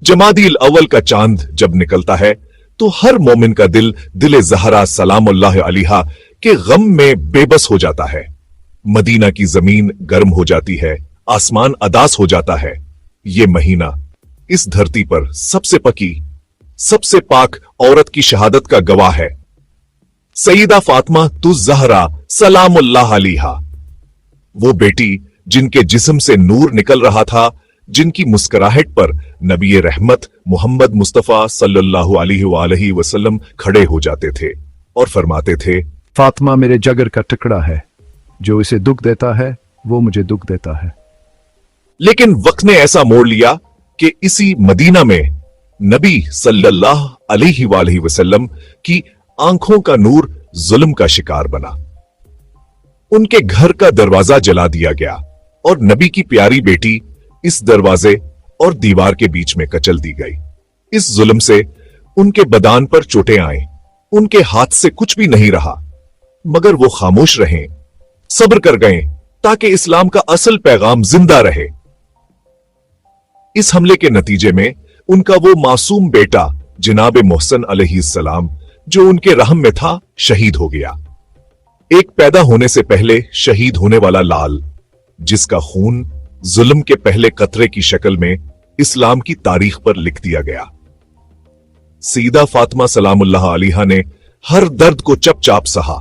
जमादिल अव्वल का चांद जब निकलता है तो हर मोमिन का दिल ज़हरा सलामुल्लाह अलैहा के गम में बेबस हो जाता है। मदीना की जमीन गर्म हो जाती है, आसमान अदास हो जाता है। ये महीना इस धरती पर सबसे पकी, सबसे पाक औरत की शहादत का गवाह है। सईदा फातिमा तुज़ ज़हरा सलामुल्लाह अलैहा, वो बेटी जिनके जिस्म से नूर निकल रहा था, जिनकी मुस्कुराहट पर नबी रहमत मोहम्मद मुस्तफा सल्लल्लाहु अलैहि वसल्लम खड़े हो जाते थे और फरमाते थे, फातिमा मेरे जगर का टुकड़ा है, जो इसे दुख देता है वो मुझे दुख देता है। लेकिन वक्त ने ऐसा मोड़ लिया कि इसी मदीना में नबी सल्लल्लाहु अलैहि वसल्लम की आंखों का नूर जुल्म का शिकार बना। उनके घर का दरवाजा जला दिया गया और नबी की प्यारी बेटी इस दरवाजे और दीवार के बीच में कचल दी गई। इस जुल्म से उनके बदान पर चोटें आए, उनके हाथ से कुछ भी नहीं रहा, मगर वो खामोश रहे, सब्र कर गए ताकि इस्लाम का असल पैगाम जिंदा रहे। इस हमले के नतीजे में उनका वो मासूम बेटा जनाब मोहसन अलैहिस्सलाम जो उनके रहम में था, शहीद हो गया। एक पैदा होने से पहले शहीद होने वाला लाल, जिसका खून जुल्म के पहले कतरे की शक्ल में इस्लाम की तारीख पर लिख दिया गया। सईदा फातिमा सलामुल्लाह अलैहा ने हर दर्द को चुपचाप सहा।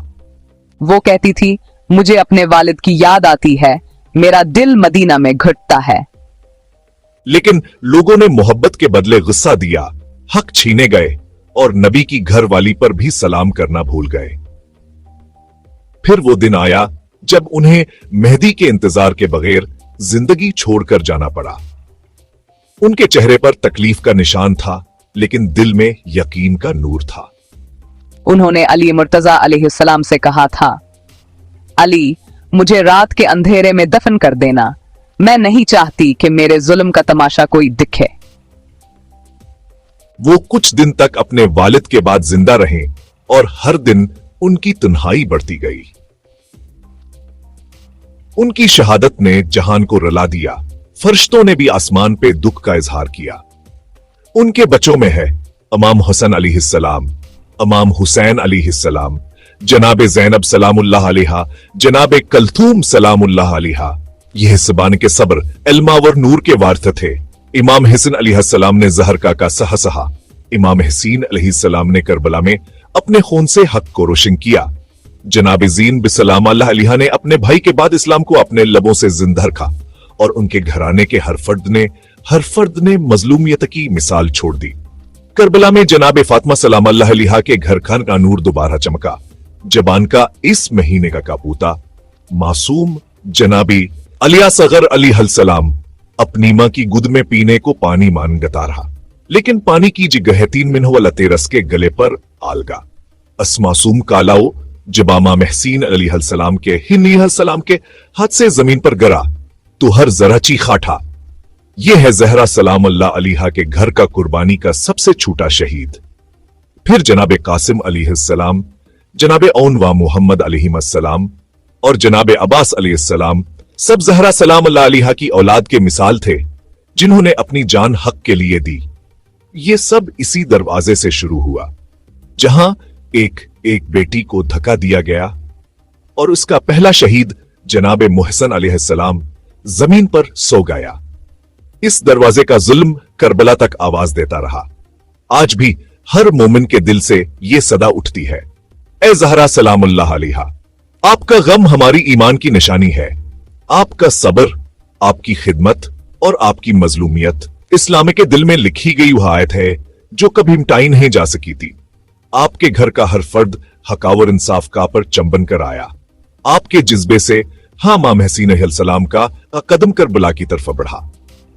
वो कहती थी, मुझे अपने वालिद की याद आती है, मेरा दिल मदीना में घुटता है। लेकिन लोगों ने मोहब्बत के बदले गुस्सा दिया, हक छीने गए और नबी की घर वाली पर भी सलाम करना भूल गए। फिर वो दिन आया जब उन्हें मेहदी के इंतजार के बगैर जिंदगी छोड़कर जाना पड़ा। उनके चेहरे पर तकलीफ का निशान था, लेकिन दिल में यकीन का नूर था। उन्होंने अली मुर्तजा अलैहिस्सलाम से कहा था, अली, मुझे रात के अंधेरे में दफन कर देना, मैं नहीं चाहती कि मेरे जुल्म का तमाशा कोई दिखे। वो कुछ दिन तक अपने वालिद के बाद जिंदा रहे और हर दिन उनकी तन्हाई बढ़ती गई। उनकी शहादत ने जहान को रुला दिया। फरिश्तों ने भी आसमान पे दुख का इजहार किया। उनके बच्चों में है इमाम हसन अलैहिस्सलाम, इमाम हुसैन अलैहिस्सलाम, जनाब ज़ैनब सलामुल्लाह अलैहा, जनाब कलथूम सलामुल्लाह अलैहा। यह ज़बान के सब्र, इल्म और नूर के वारिस थे। इमाम हसन अलैहिस्सलाम ने ज़हर का सहा। इमाम हसीन अलैहिस्सलाम ने करबला में अपने खून से हक को रोशन किया। जनाब ज़ीन बिसलाम अलैहा ने अपने भाई के बाद इस्लाम को अपने लबों से जिंदा रखा और उनके घराने के हर फर्द ने मजलूमियत की मिसाल छोड़ दी। करबला में जनाब फातिमा सलाम अलैहा के घर खान का नूर दोबारा चमका। जबान का इस महीने का काबूता मासूम जनाबी अलिया सगर अलैहिस्सलाम अपनी मां की गुद में पीने को पानी मांगता रहा, लेकिन पानी की जगह 3 मिनह तेरस के गले पर आलगा। अस मासूम कालाओ जबामा महसीन अलैहिस्सलाम के हिन्नीहस्सलाम के हाथ से जमीन पर गिरा तो हर जरा चीखा था। यह है ज़हरा सलामुल्लाह अलैहा के घर का कुर्बानी का सबसे छोटा शहीद। फिर जनाब कासिम अलैहिस्सलाम, जनाब औनवा मोहम्मद अलैहिस्सलाम और जनाब अब्बास अलैहिस्सलाम सब ज़हरा सलामुल्लाह अलैहा की औलाद के मिसाल थे, जिन्होंने अपनी जान हक के लिए दी। ये सब इसी दरवाजे से शुरू हुआ जहां एक बेटी को धक्का दिया गया और उसका पहला शहीद जनाब मोहसन अलैहिस्सलाम जमीन पर सो गया। इस दरवाजे का जुल्म करबला तक आवाज देता रहा। आज भी हर मोमिन के दिल से यह सदा उठती है, ए ज़हरा सलामुल्लाह अलैहा, आपका गम हमारी ईमान की निशानी है। आपका सब्र, आपकी खिदमत और आपकी मजलूमियत इस्लाम के दिल में लिखी गई वह आयत है जो कभी मिटाई नहीं जा सकी थी। आपके घर का हर फर्द हक और इंसाफ का पर चंबन कर आया। आपके जिज्बे से इमाम हसीन अलैहिस्सलाम का कदम करबला की तरफ बढ़ा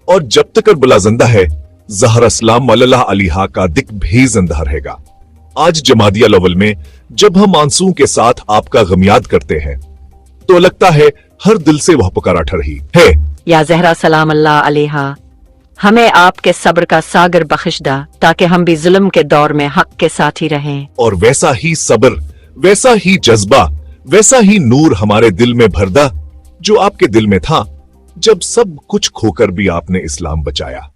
और जब तक करबला जिंदा है, ज़हरा सलामुल्लाह अलैहा का दिक भी जिंदा रहेगा। आज जमादिया अव्वल में जब हम आंसू के साथ आपका गम याद करते हैं तो लगता है हर दिल से वह पुकार उठ रही है, या ज़हरा सलामुल्लाह अलैहा, हमें आपके सब्र का सागर बख्शदा ताकि हम भी जुल्म के दौर में हक के साथ ही रहें। और वैसा ही सब्र, वैसा ही जज्बा, वैसा ही नूर हमारे दिल में भरदा जो आपके दिल में था जब सब कुछ खोकर भी आपने इस्लाम बचाया।